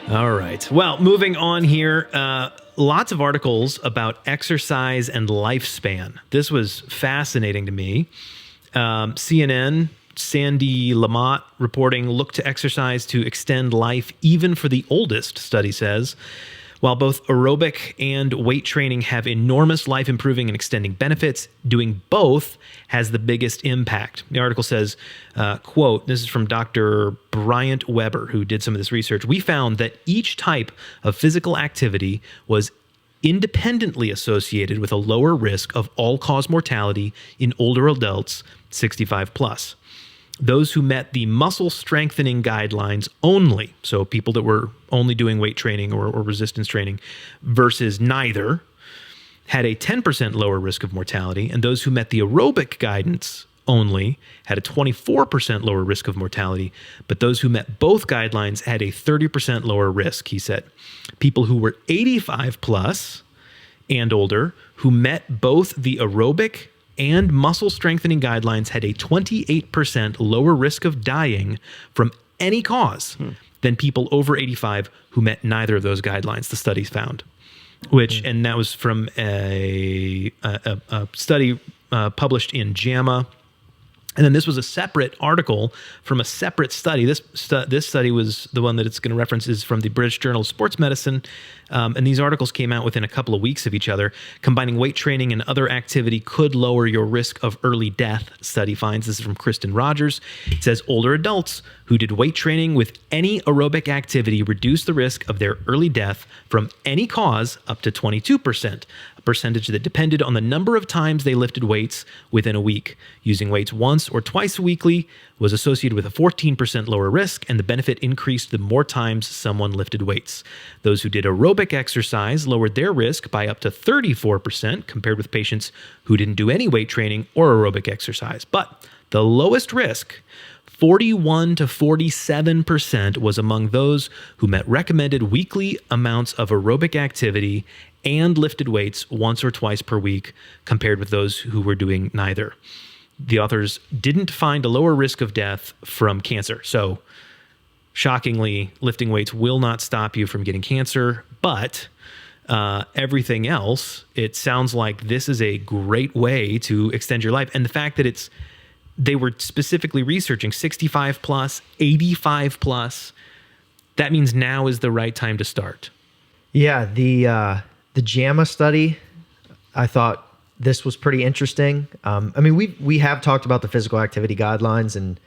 All right. Well, moving on here, lots of articles about exercise and lifespan. This was fascinating to me. CNN, Sandy Lamott reporting, look to exercise to extend life even for the oldest, study says. While both aerobic and weight training have enormous life improving and extending benefits, doing both has the biggest impact. The article says, quote, this is from Dr. Bryant Weber, who did some of this research. We found that each type of physical activity was independently associated with a lower risk of all-cause mortality in older adults 65 plus. Those who met the muscle strengthening guidelines only, so people that were only doing weight training or resistance training versus neither, had a 10% lower risk of mortality. And those who met the aerobic guidance only had a 24% lower risk of mortality. But those who met both guidelines had a 30% lower risk, he said. People who were 85 plus and older who met both the aerobic and muscle strengthening guidelines had a 28% lower risk of dying from any cause than people over 85 who met neither of those guidelines, the studies found. And that was from a study published in JAMA. And then this was a separate article from a separate study. This study was the one that it's going to reference is from the British Journal of Sports Medicine. And these articles came out within a couple of weeks of each other. Combining weight training and other activity could lower your risk of early death, study finds. This is from Kristen Rogers. It says older adults who did weight training with any aerobic activity reduced the risk of their early death from any cause up to 22%. Percentage that depended on the number of times they lifted weights within a week. Using weights once or twice weekly was associated with a 14% lower risk, and the benefit increased the more times someone lifted weights. Those who did aerobic exercise lowered their risk by up to 34% compared with patients who didn't do any weight training or aerobic exercise. But the lowest risk, 41 to 47%, was among those who met recommended weekly amounts of aerobic activity and lifted weights once or twice per week compared with those who were doing neither. The authors didn't find a lower risk of death from cancer. So shockingly, lifting weights will not stop you from getting cancer, but everything else, it sounds like this is a great way to extend your life. And the fact that they were specifically researching 65 plus, 85 plus, that means now is the right time to start. Yeah, the JAMA study, I thought this was pretty interesting. I mean, we have talked about the physical activity guidelines in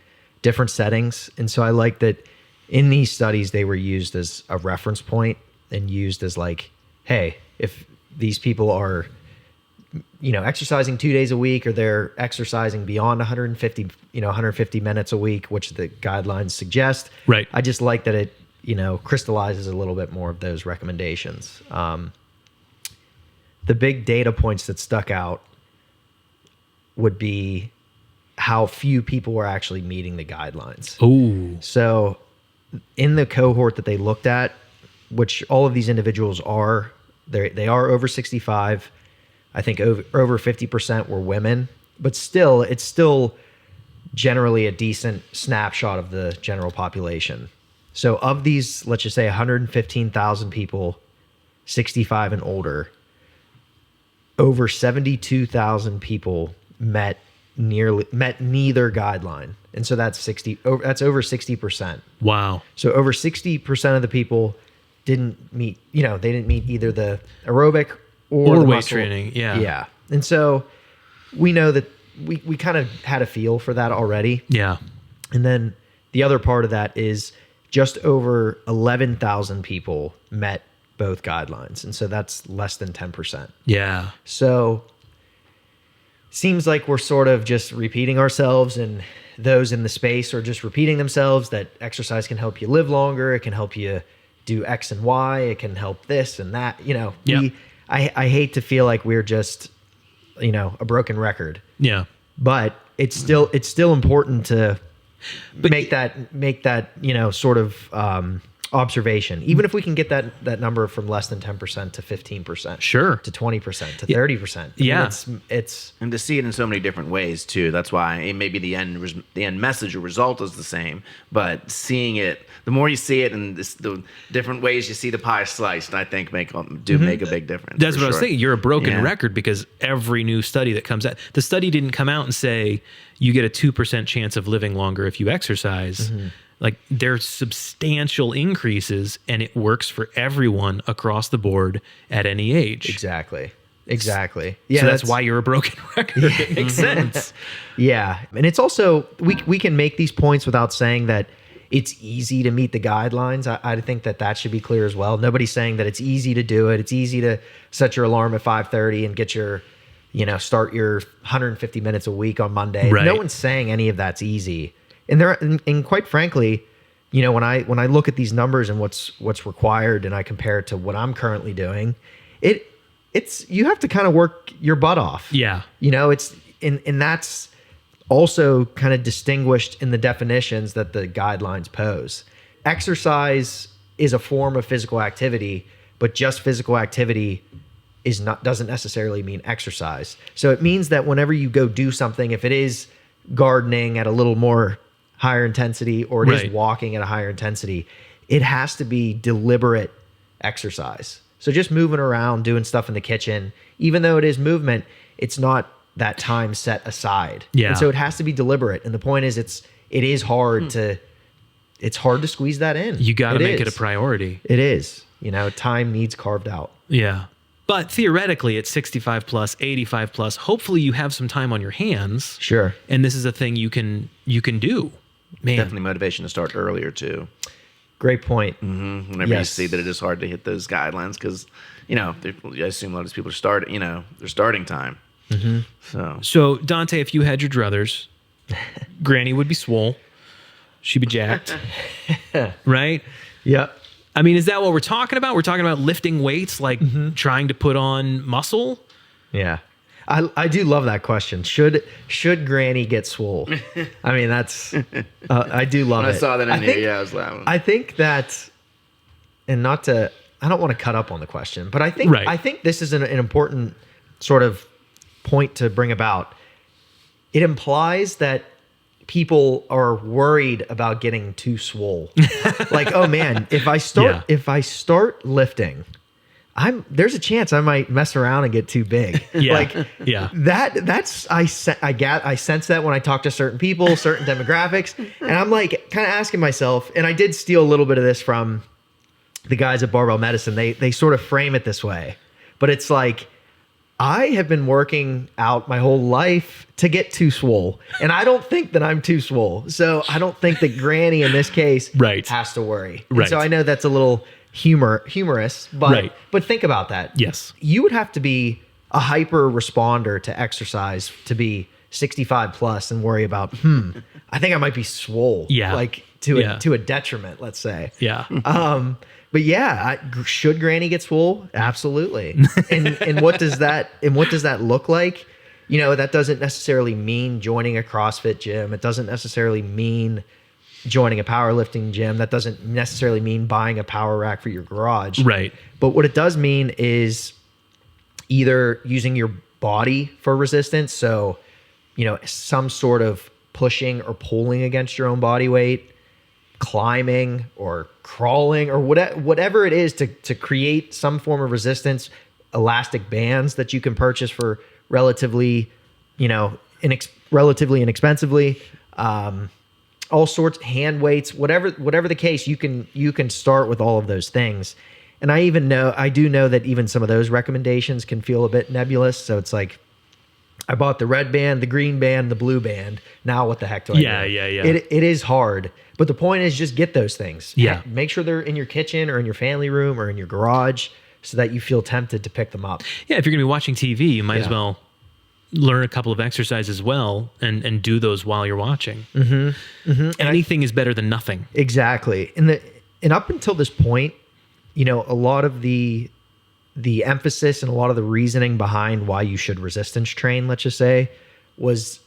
different settings. And so I like that in these studies, they were used as a reference point and used as like, hey, if these people are, exercising 2 days a week or they're exercising beyond 150 minutes a week, which the guidelines suggest. Right. I just like that it, crystallizes a little bit more of those recommendations. The big data points that stuck out would be how few people were actually meeting the guidelines. Oh. So in the cohort that they looked at, which all of these individuals are, they are over 65. I think over 50% were women, but still, it's still generally a decent snapshot of the general population. So of these, let's just say 115,000 people, 65 and older, over 72,000 people met neither guideline. And so that's over 60%. Wow. So over 60% of the people didn't meet, they didn't meet either the aerobic or the weight muscle training. Yeah. Yeah. And so we know that we kind of had a feel for that already. Yeah. And then the other part of that is just over 11,000 people met both guidelines. And so that's less than 10%. Yeah. So seems like we're sort of just repeating ourselves, and those in the space are just repeating themselves, that exercise can help you live longer. It can help you do X and Y. It can help this and that, Yep. I hate to feel like we're just, a broken record. Yeah. But it's still important to make that, sort of observation. Even if we can get that number from less than 10% to 15%, Sure. to 20% to 30%. Yeah. It's And to see it in so many different ways too. That's why maybe the end message or result is the same, but seeing it, the more you see it and the different ways you see the pie sliced, I think make a big difference. That's for what I was sure. thinking. You're a broken Yeah. record because every new study that comes out, the study didn't come out and say you get a 2% chance of living longer if you exercise. Like there's substantial increases and it works for everyone across the board at any age. exactly. Yeah, so that's why you're a broken record. It makes sense. Yeah. And it's also, we can make these points without saying that it's easy to meet the guidelines. I think that should be clear as well. Nobody's saying that it's easy to do it. It's easy to set your alarm at 5:30 and get your, start your 150 minutes a week on Monday. Right. No one's saying any of that's easy. And quite frankly, when I look at these numbers and what's required and I compare it to what I'm currently doing, it's you have to kind of work your butt off. Yeah. And that's also kind of distinguished in the definitions that the guidelines pose. Exercise is a form of physical activity, but just physical activity doesn't necessarily mean exercise. So it means that whenever you go do something, if it is gardening at a little more higher intensity or it is walking at a higher intensity, it has to be deliberate exercise. So just moving around, doing stuff in the kitchen, even though it is movement, it's not that time set aside. Yeah. And so it has to be deliberate. And the point is it is hard to squeeze that in. You got to make it a priority. It is. Time needs carved out. Yeah. But theoretically, at 65 plus, 85 plus, hopefully you have some time on your hands. Sure. And this is a thing you can do. Man. Definitely motivation to start earlier too. Great point. Whenever you see that it is hard to hit those guidelines, because I assume a lot of these people are their starting time. So Dante, if you had your druthers, Granny would be swole. She'd be jacked, right? Yep. I mean, is that what we're talking about? We're talking about lifting weights, like trying to put on muscle. Yeah. I do love that question. Should Granny get swole? I mean, that's I do love when it. I saw that in here, I was laughing. I think that, and I don't want to cut up on the question, but I think this is an important sort of point to bring about. It implies that people are worried about getting too swole. Like, oh man, if I start lifting, there's a chance I might mess around and get too big. That's I sense that when I talk to certain people, certain demographics, and I'm like kind of asking myself, and I did steal a little bit of this from the guys at Barbell Medicine. They sort of frame it this way, but it's like, I have been working out my whole life to get too swole, and I don't think that I'm too swole. So I don't think that Granny in this case has to worry. Right. And so I know that's a little humorous, but think about that. Yes. You would have to be a hyper responder to exercise to be 65 plus and worry about, I think I might be swole. Yeah. Like to a detriment, let's say. Yeah. But yeah, should Granny get swole? Absolutely. And what does that look like? That doesn't necessarily mean joining a CrossFit gym. It doesn't necessarily mean joining a powerlifting gym. That doesn't necessarily mean buying a power rack for your garage. Right. But what it does mean is either using your body for resistance. So, some sort of pushing or pulling against your own body weight, climbing or crawling or whatever it is to create some form of resistance, elastic bands that you can purchase for relatively inexpensively, all sorts, hand weights, whatever the case, you can start with all of those things. And I do know that even some of those recommendations can feel a bit nebulous. So it's like, I bought the red band, the green band, the blue band. Now what the heck do I do? Yeah. It is hard. But the point is just get those things. Yeah. Make sure they're in your kitchen or in your family room or in your garage so that you feel tempted to pick them up. Yeah, if you're going to be watching TV, you might as well learn a couple of exercises as well and do those while you're watching. Anything is better than nothing. Exactly. And up until this point, a lot of the emphasis and a lot of the reasoning behind why you should resistance train, let's just say, was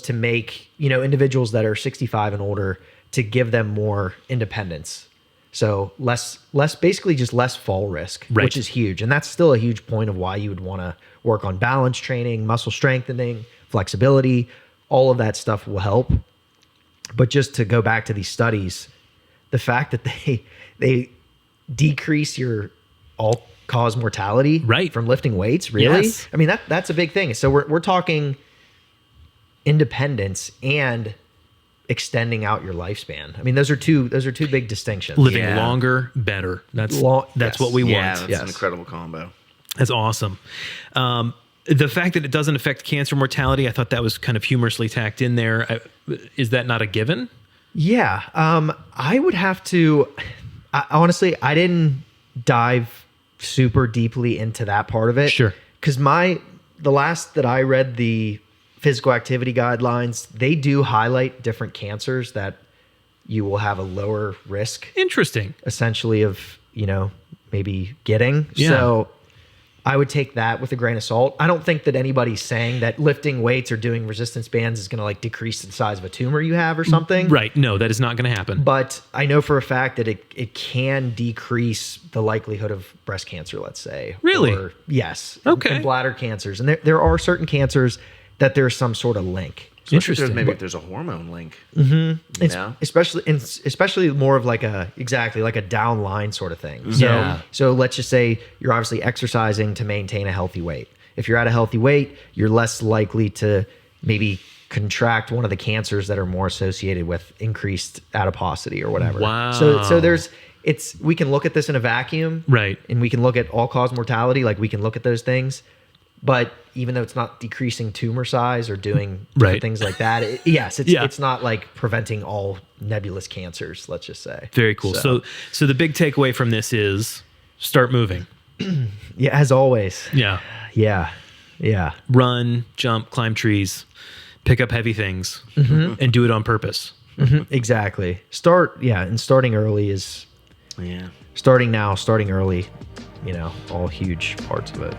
to make, individuals that are 65 and older, to give them more independence. So less, basically just less fall risk, Right. which is huge. And that's still a huge point of why you would want to work on balance training, muscle strengthening, flexibility. All of that stuff will help. But just to go back to these studies, the fact that they decrease your all-cause mortality Right. from lifting weights, really? Yes. I mean, that's a big thing. So we're talking independence and extending out your lifespan. I mean, those are two big distinctions. Living Yeah. longer, better. That's Yes. what we Yeah, want. that's Yes. an incredible combo. That's awesome. The fact that it doesn't affect cancer mortality, I thought that was kind of humorously tacked in there. Is that not a given? Yeah. I would have to, honestly, I didn't dive super deeply into that part of it. Sure. Because the last that I read, the physical activity guidelines, they do highlight different cancers that you will have a lower risk Interesting. essentially of, maybe getting. Yeah. So I would take that with a grain of salt. I don't think that anybody's saying that lifting weights or doing resistance bands is going to like decrease the size of a tumor you have or something. Right. No, that is not going to happen. But I know for a fact that it can decrease the likelihood of breast cancer, let's say. Really? Or, yes. Okay. And bladder cancers. And there are certain cancers that there's some sort of link. Interesting. Maybe if there's a hormone link. Especially more of like a downline sort of thing. So Yeah. so let's just say you're obviously exercising to maintain a healthy weight. If you're at a healthy weight, you're less likely to maybe contract one of the cancers that are more associated with increased adiposity or whatever. Wow. So we can look at this in a vacuum. Right. And we can look at all cause mortality, like we can look at those things. But even though it's not decreasing tumor size or doing different Right. things like that, it's not like preventing all nebulous cancers, let's just say. Very cool. So the big takeaway from this is start moving. Yeah, as always. Yeah. Yeah. Run, jump, climb trees, pick up heavy things, and do it on purpose. Exactly. And starting early is Yeah. starting early, all huge parts of it.